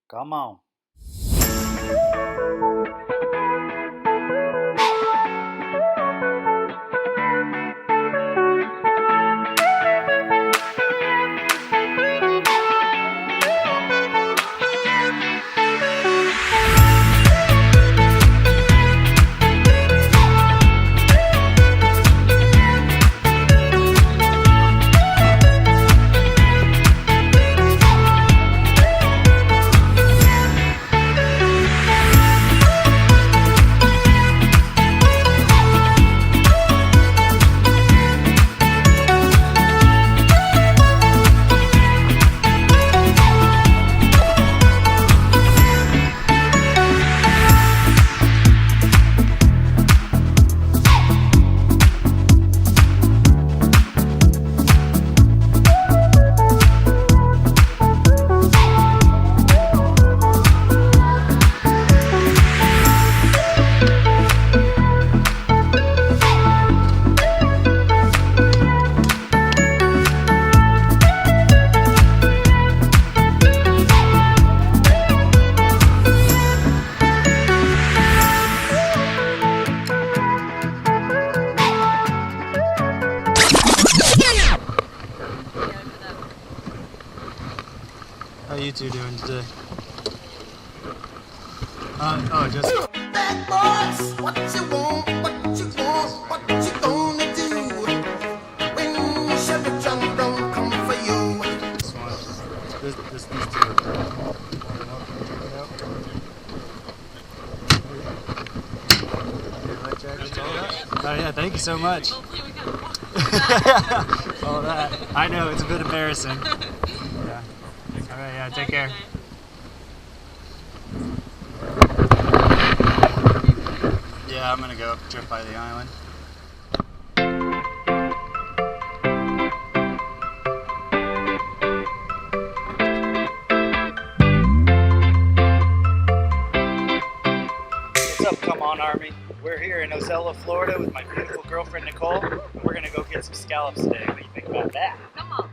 Come on. How you two doing today? Just Bad boys, what you want, what you want, what you gonna do when Chevy John don't come for you? this one. These two. Oh yeah, thank you so much. Hopefully we can. All that. I know, it's a bit embarrassing. Yeah. Alright, yeah, take care. Yeah, I'm gonna go trip by the island. What's up, Come On Army? We're here in Ozello, Florida with my beautiful girlfriend Nicole. We're gonna go get some scallops today. What do you think about that? Come on.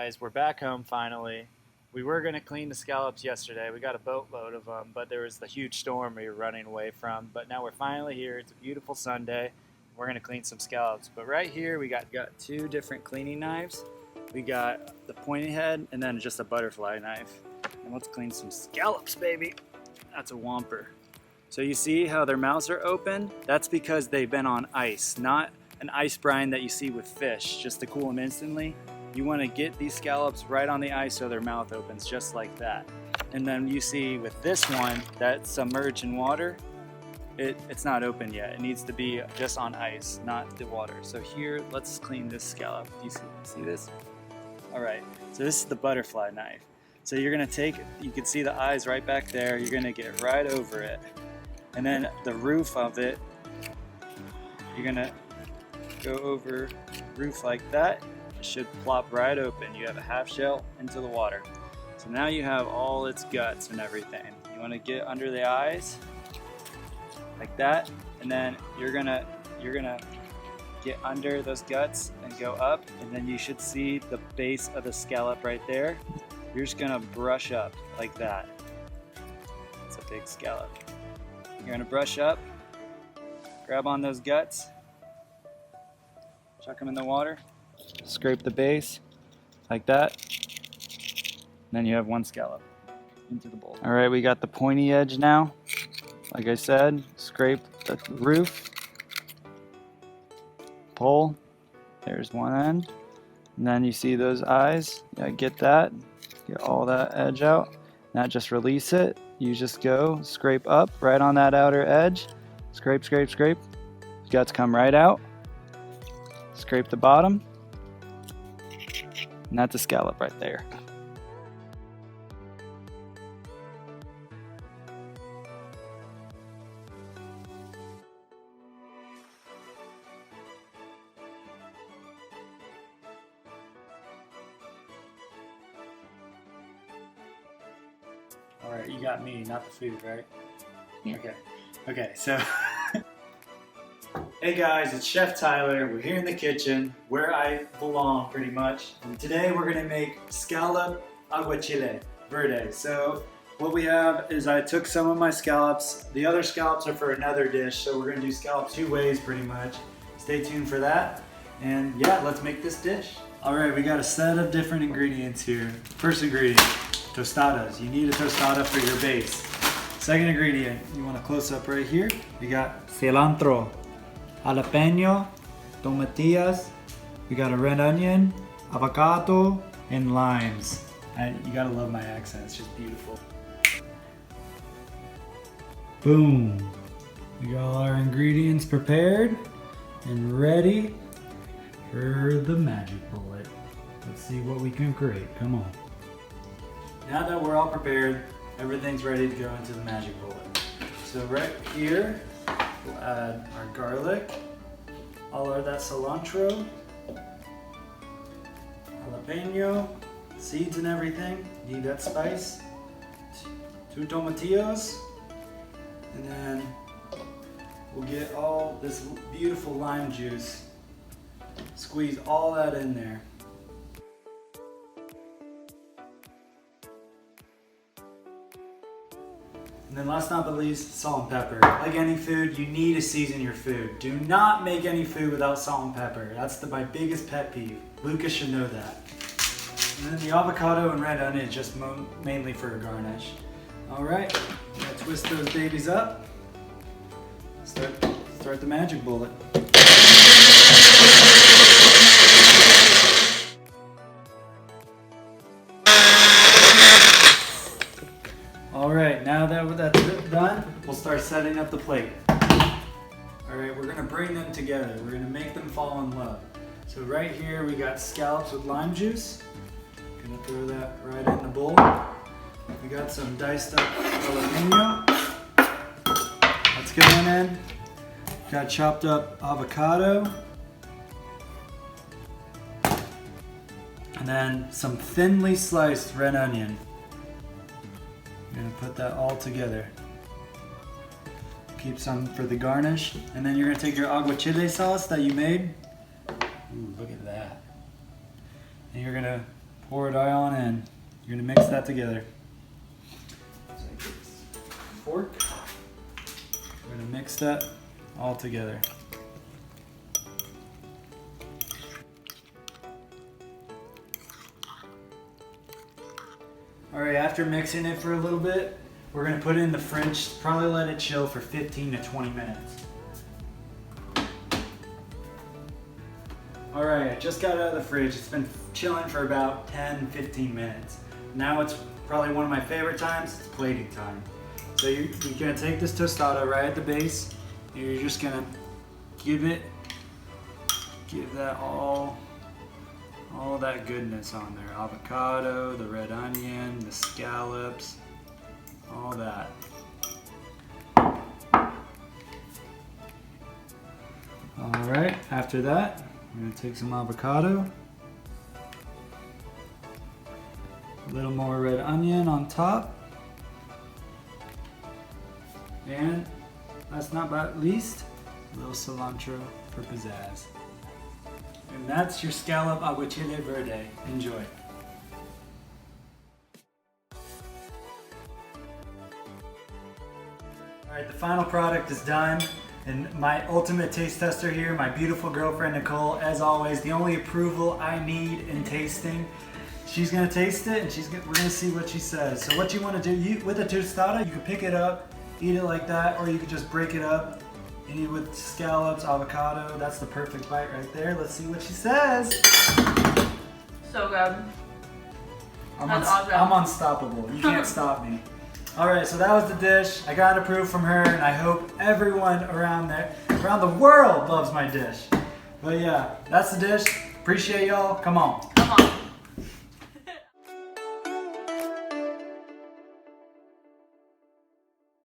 guys, we're back home finally. We were going to clean the scallops yesterday. We got a boatload of them, but there was the huge storm we were running away from. But now we're finally here. It's a beautiful Sunday. We're going to clean some scallops. But right here we got two different cleaning knives. We got the pointy head and then just a butterfly knife. And let's clean some scallops, baby. That's a whomper. So you see how their mouths are open? That's because they've been on ice, not an ice brine that you see with fish, just to cool them instantly. You want to get these scallops right on the ice so their mouth opens just like that. And then you see with this one that's submerged in water, it's not open yet. It needs to be just on ice, not the water. So here, let's clean this scallop. Do you see this? All right, so this is the butterfly knife. So you're gonna take, you can see the eyes right back there. You're gonna get right over it. And then the roof of it, you're gonna go over roof like that. It should plop right open. You have a half shell into the water. So now you have all its guts and everything. You want to get under the eyes like that, and then you're gonna get under those guts and go up, and then you should see the base of the scallop right there. You're just gonna brush up like that. It's a big scallop. You're gonna brush up, grab on those guts, chuck them in the water, scrape the base like that, and then you have one scallop into the bowl. All right, we got the pointy edge now. Like I said, scrape the roof, pull, there's one end, and then you see those eyes. Yeah, get that, get all that edge out. Now just release it. You just go scrape up right on that outer edge, scrape, scrape, scrape. Guts come right out. Scrape the bottom, and that's a scallop right there. All right, you got me, not the food, right? Yeah. Okay, so hey guys, it's Chef Tyler. We're here in the kitchen where I belong pretty much. And today we're gonna make Scallop Aguachile verde. So what we have is I took some of my scallops. The other scallops are for another dish, so we're gonna do scallops two ways pretty much. Stay tuned for that. And yeah, let's make this dish. All right, we got a set of different ingredients here. First ingredient, tostadas. You need a tostada for your base. Second ingredient, you want a close up right here. We got cilantro, jalapeno, tomatillas, we got a red onion, avocado, and limes. You gotta love my accent, it's just beautiful. Boom. We got all our ingredients prepared and ready for the magic bullet. Let's see what we can create, come on. Now that we're all prepared, everything's ready to go into the magic bullet. So right here, we'll add our garlic, all of that cilantro, jalapeno, seeds and everything. Need that spice. 2 tomatillos, and then we'll get all this beautiful lime juice. Squeeze all that in there. And then last not but least, salt and pepper. Like any food, you need to season your food. Do not make any food without salt and pepper. That's my biggest pet peeve. Lucas should know that. And then the avocado and red onion is just mainly for a garnish. All right, gotta twist those babies up. Start the magic bullet. All right, now that that's done, we'll start setting up the plate. All right, we're gonna bring them together. We're gonna make them fall in love. So right here, we got scallops with lime juice. Gonna throw that right in the bowl. We got some diced up jalapeno. That's going in. Got chopped up avocado. And then some thinly sliced red onion. I'm gonna put that all together. Keep some for the garnish. And then you're gonna take your aguachile sauce that you made. Ooh, look at that. And you're gonna Pour it all on in. You're gonna mix that together. So I get this fork. We're gonna mix that all together. All right, after mixing it for a little bit, we're gonna put it in the fridge, probably let it chill for 15 to 20 minutes. All right, I just got out of the fridge. It's been chilling for about 10, 15 minutes. Now it's probably one of my favorite times, it's plating time. So you're gonna take this tostada right at the base, and you're just gonna give that all that goodness on there. Avocado, the red onion, the scallops, all that. All right, after that, we're gonna take some avocado, a little more red onion on top, and last not but least, a little cilantro for pizzazz. And that's your scallop aguachile verde. Enjoy. Alright, the final product is done. And my ultimate taste tester here, my beautiful girlfriend Nicole, as always, the only approval I need in tasting. She's gonna taste it and we're gonna see what she says. So what you wanna do, with a tostada, you can pick it up, eat it like that, or you could just break it up and eat with scallops, avocado. That's the perfect bite right there. Let's see what she says. So good. That's awesome. I'm unstoppable. You can't stop me. All right, so that was the dish. I got approved from her, and I hope everyone around the world loves my dish. But yeah, that's the dish. Appreciate y'all. Come on. Come on.